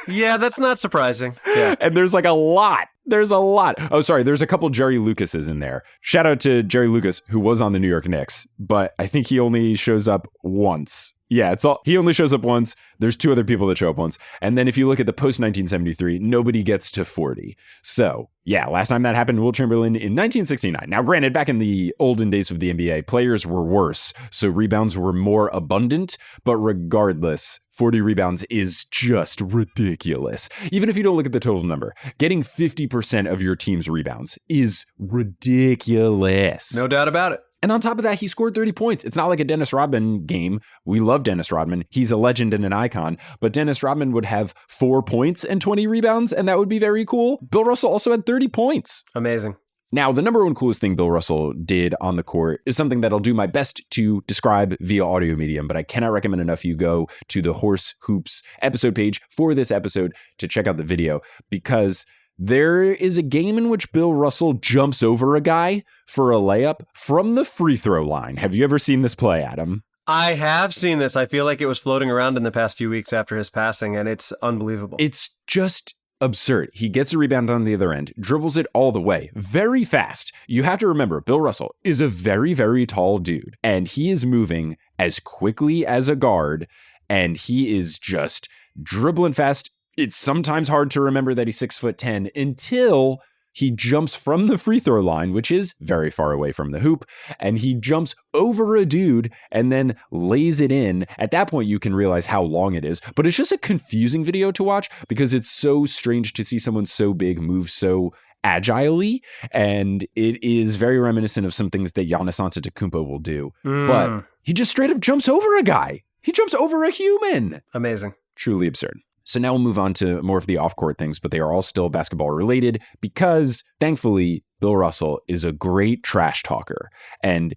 Yeah, that's not surprising. Yeah. And there's like a lot. There's a lot. Oh, sorry. There's a couple Jerry Lucases in there. Shout out to Jerry Lucas, who was on the New York Knicks, but I think he only shows up once. Yeah, he only shows up once. There's 2 other people that show up once. And then if you look at the post-1973, nobody gets to 40. So, yeah, last time that happened, Wilt Chamberlain in 1969. Now, granted, back in the olden days of the NBA, players were worse, so rebounds were more abundant. But regardless, 40 rebounds is just ridiculous. Even if you don't look at the total number, getting 50% of your team's rebounds is ridiculous. No doubt about it. And on top of that, he scored 30 points. It's not like a Dennis Rodman game. We love Dennis Rodman. He's a legend and an icon. But Dennis Rodman would have 4 points and 20 rebounds, and that would be very cool. Bill Russell also had 30 points. Amazing. Now, the number one coolest thing Bill Russell did on the court is something that I'll do my best to describe via audio medium, but I cannot recommend enough you go to the Horse Hoops episode page for this episode to check out the video, because there is a game in which Bill Russell jumps over a guy for a layup from the free throw line. Have you ever seen this play, Adam? I have seen this. I feel like it was floating around in the past few weeks after his passing, and it's unbelievable. It's just absurd. He gets a rebound on the other end, dribbles it all the way, very fast. You have to remember, Bill Russell is a very, very tall dude, and he is moving as quickly as a guard, and he is just dribbling fast. It's sometimes hard to remember that he's 6'10" until he jumps from the free throw line, which is very far away from the hoop, and he jumps over a dude and then lays it in. At that point, you can realize how long it is, but it's just a confusing video to watch because it's so strange to see someone so big move so agilely, and it is very reminiscent of some things that Giannis Antetokounmpo will do. But he just straight up jumps over a guy. He jumps over a human. Amazing. Truly absurd. So now we'll move on to more of the off-court things, but they are all still basketball related because, thankfully, Bill Russell is a great trash talker. And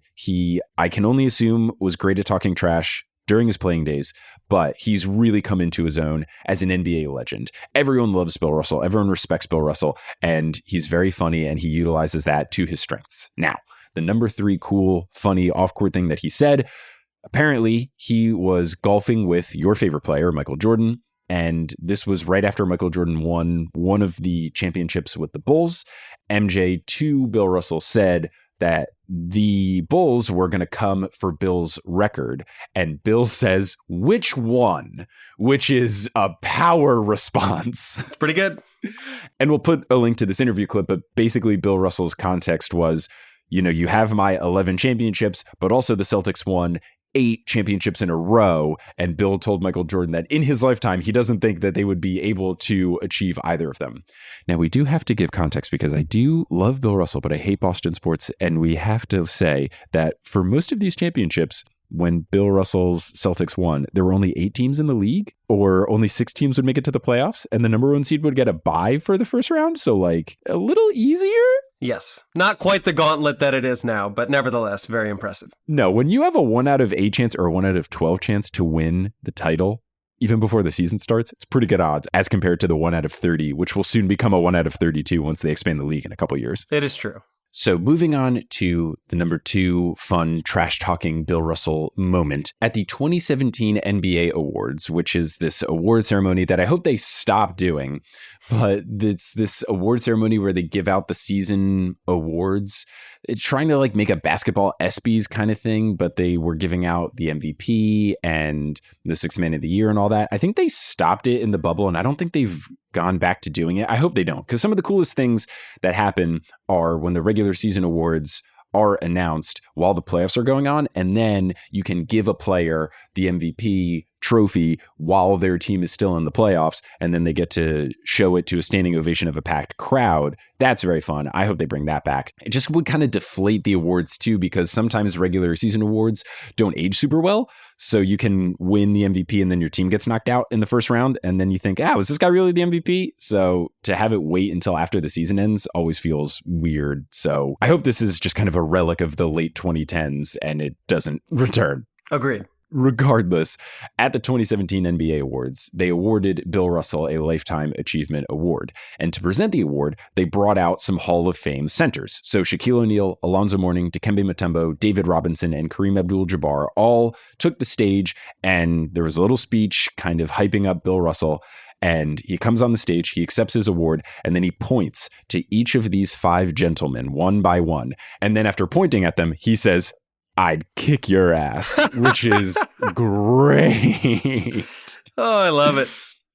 I can only assume, was great at talking trash during his playing days, but he's really come into his own as an NBA legend. Everyone loves Bill Russell. Everyone respects Bill Russell. And he's very funny, and he utilizes that to his strengths. Now, the number 3 cool, funny off-court thing that he said, apparently he was golfing with your favorite player, Michael Jordan. And this was right after Michael Jordan won one of the championships with the Bulls. MJ to Bill Russell said that the Bulls were going to come for Bill's record. And Bill says, which one? Which is a power response. It's pretty good. And we'll put a link to this interview clip, but basically Bill Russell's context was, you have my 11 championships, but also the Celtics won 8 championships in a row, and Bill told Michael Jordan that in his lifetime, he doesn't think that they would be able to achieve either of them. Now, we do have to give context because I do love Bill Russell, but I hate Boston sports, and we have to say that for most of these championships, when Bill Russell's Celtics won, there were only 8 teams in the league, or only 6 teams would make it to the playoffs, and the number 1 seed would get a bye for the first round, so like a little easier. Yes. Not quite the gauntlet that it is now, but nevertheless, very impressive. No, when you have a 1 out of 8 chance or a 1 out of 12 chance to win the title, even before the season starts, it's pretty good odds as compared to the 1 out of 30, which will soon become a 1 out of 32 once they expand the league in a couple years. It is true. So moving on to the number 2 fun trash-talking Bill Russell moment at the 2017 NBA Awards, which is this award ceremony that I hope they stop doing. But it's this award ceremony where they give out the season awards. It's trying to like make a basketball ESPYs kind of thing, but they were giving out the MVP and the Sixth Man of the Year and all that. I think they stopped it in the bubble, and I don't think they've gone back to doing it. I hope they don't, because some of the coolest things that happen are when the regular season awards are announced while the playoffs are going on, and then you can give a player the MVP trophy while their team is still in the playoffs, and then they get to show it to a standing ovation of a packed crowd. That's very fun. I hope they bring that back. It just would kind of deflate the awards too, because sometimes regular season awards don't age super well. So you can win the MVP and then your team gets knocked out in the first round, and then you think, was this guy really the MVP? So to have it wait until after the season ends always feels weird. So I hope this is just kind of a relic of the late 2010s and it doesn't return. Agreed. Regardless, at the 2017 NBA Awards, they awarded Bill Russell a Lifetime Achievement Award. And to present the award, they brought out some Hall of Fame centers. So Shaquille O'Neal, Alonzo Mourning, Dikembe Mutombo, David Robinson, and Kareem Abdul-Jabbar all took the stage, and there was a little speech kind of hyping up Bill Russell. And he comes on the stage, he accepts his award, and then he points to each of these 5 gentlemen one by one. And then after pointing at them, he says, "I'd kick your ass," which is great. Oh, I love it.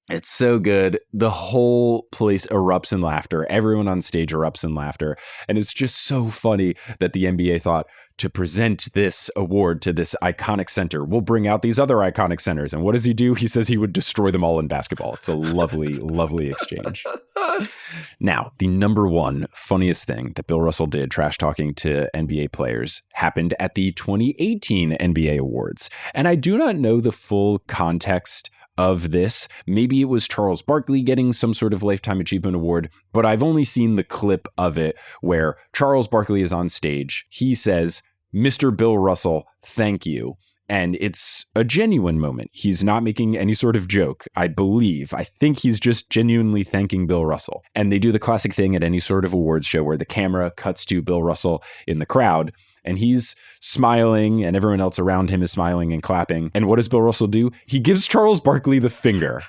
It's so good. The whole place erupts in laughter. Everyone on stage erupts in laughter. And it's just so funny that the NBA thought, to present this award to this iconic center, we'll bring out these other iconic centers. And what does he do? He says he would destroy them all in basketball. It's a lovely, lovely exchange. Now, the number 1 funniest thing that Bill Russell did trash talking to NBA players happened at the 2018 NBA Awards. And I do not know the full context of this. Maybe it was Charles Barkley getting some sort of Lifetime Achievement Award, but I've only seen the clip of it where Charles Barkley is on stage. He says, "Mr. Bill Russell, thank you." And it's a genuine moment. He's not making any sort of joke, I believe. I think he's just genuinely thanking Bill Russell. And they do the classic thing at any sort of awards show where the camera cuts to Bill Russell in the crowd, and he's smiling, and everyone else around him is smiling and clapping. And what does Bill Russell do? He gives Charles Barkley the finger.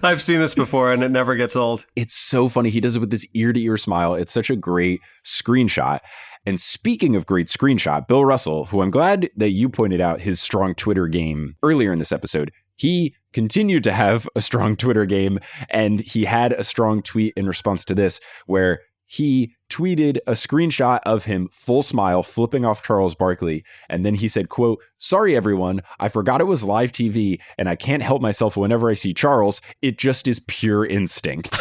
I've seen this before, and it never gets old. It's so funny. He does it with this ear-to-ear smile. It's such a great screenshot. And speaking of great screenshot, Bill Russell, who I'm glad that you pointed out his strong Twitter game earlier in this episode, he continued to have a strong Twitter game, and he had a strong tweet in response to this where he tweeted a screenshot of him full smile flipping off Charles Barkley, and then he said, quote, "Sorry everyone, I forgot it was live TV and I can't help myself whenever I see Charles. It just is pure instinct."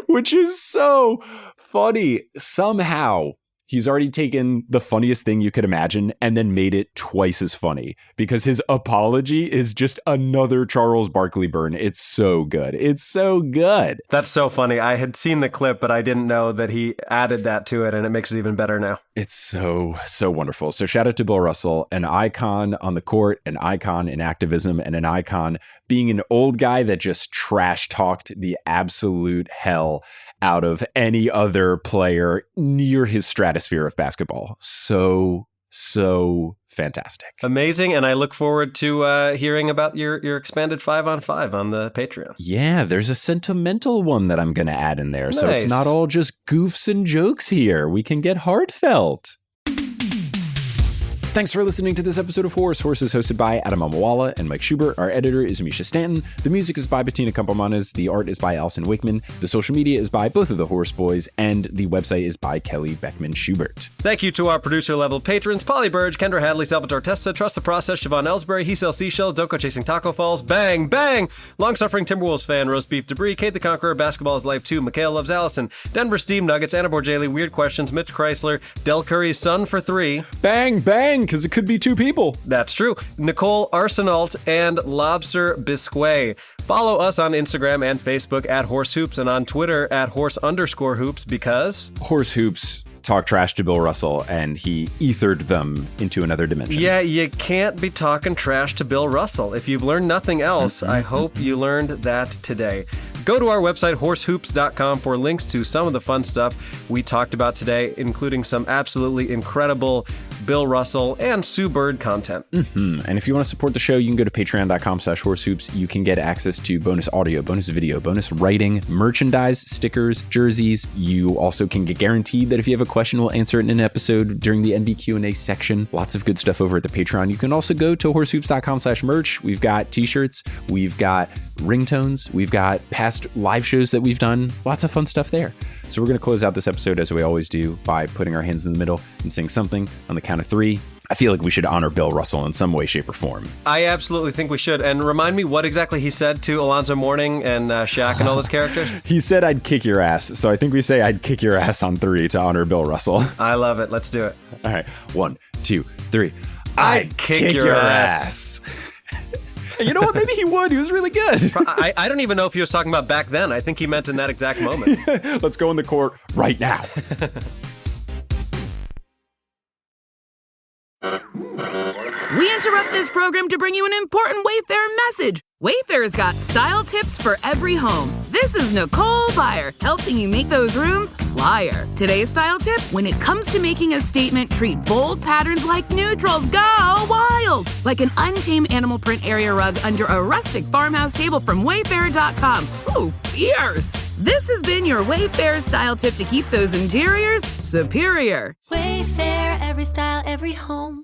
Which is so funny. Somehow he's already taken the funniest thing you could imagine and then made it twice as funny, because his apology is just another Charles Barkley burn. It's so good. It's so good. That's so funny. I had seen the clip, but I didn't know that he added that to it, and it makes it even better now. It's so, so wonderful. So shout out to Bill Russell, an icon on the court, an icon in activism, and an icon being an old guy that just trash talked the absolute hell out of any other player near his stratosphere of basketball. So fantastic. Amazing. And I look forward to hearing about your expanded 5-on-5 on the Patreon. Yeah, there's a sentimental one that I'm going to add in there. Nice. So it's not all just goofs and jokes here. We can get heartfelt. Thanks for listening to this episode of Horse. Horse is hosted by Adam Amawala and Mike Schubert. Our editor is Misha Stanton. The music is by Bettina Campomanes. The art is by Allison Wakeman. The social media is by both of the Horse Boys. And the website is by Kelly Beckman Schubert. Thank you to our producer-level patrons, Polly Burge, Kendra Hadley, Salvatore Testa, Trust the Process, Siobhan Ellsbury, He Sells Seashells, Doko Chasing Taco Falls, Bang, Bang, Long-Suffering Timberwolves fan, Roast Beef Debris, Kate the Conqueror, Basketball is Life 2, Mikhail Loves Allison, Denver Steam Nuggets, Anna Borgelli, Weird Questions, Mitch Chrysler, Del Curry's Son for 3. Bang, bang! thing because it could be two people. That's true. Nicole Arsenault and Lobster Biscuit. Follow us on Instagram and Facebook at Horse Hoops and on Twitter at Horse_Hoops because Horse Hoops talk trash to Bill Russell and he ethered them into another dimension. Yeah, you can't be talking trash to Bill Russell. If you've learned nothing else, I hope you learned that today. Go to our website, horsehoops.com, for links to some of the fun stuff we talked about today, including some absolutely incredible Bill Russell and Sue Bird content. And if you want to support the show, you can go to patreon.com/horsehoops. You can get access to bonus audio, bonus video, bonus writing, merchandise, stickers, jerseys. You also can get guaranteed that if you have a question, we'll answer it in an episode during the NB Q&A section. Lots of good stuff over at the Patreon. You can also go to horsehoops.com/merch. We've got t-shirts, we've got ringtones, we've got past live shows that we've done. Lots of fun stuff there. So we're going to close out this episode as we always do by putting our hands in the middle and saying something on the count of 3. I feel like we should honor Bill Russell in some way, shape, or form. I absolutely think we should. And remind me what exactly he said to Alonzo Mourning and Shaq and all those characters. He said, I'd kick your ass. So I think we say I'd kick your ass on 3 to honor Bill Russell. I love it. Let's do it. All right. 1, 2, 3. I'd kick your ass. You know what? Maybe he would. He was really good. I don't even know if he was talking about back then. I think he meant in that exact moment. Let's go in the court right now. We interrupt this program to bring you an important Wayfair message. Wayfair's got style tips for every home. This is Nicole Byer, helping you make those rooms flyer. Today's style tip: when it comes to making a statement, treat bold patterns like neutrals. Go wild! Like an untamed animal print area rug under a rustic farmhouse table from Wayfair.com. Ooh, fierce! This has been your Wayfair style tip to keep those interiors superior. Wayfair, every style, every home.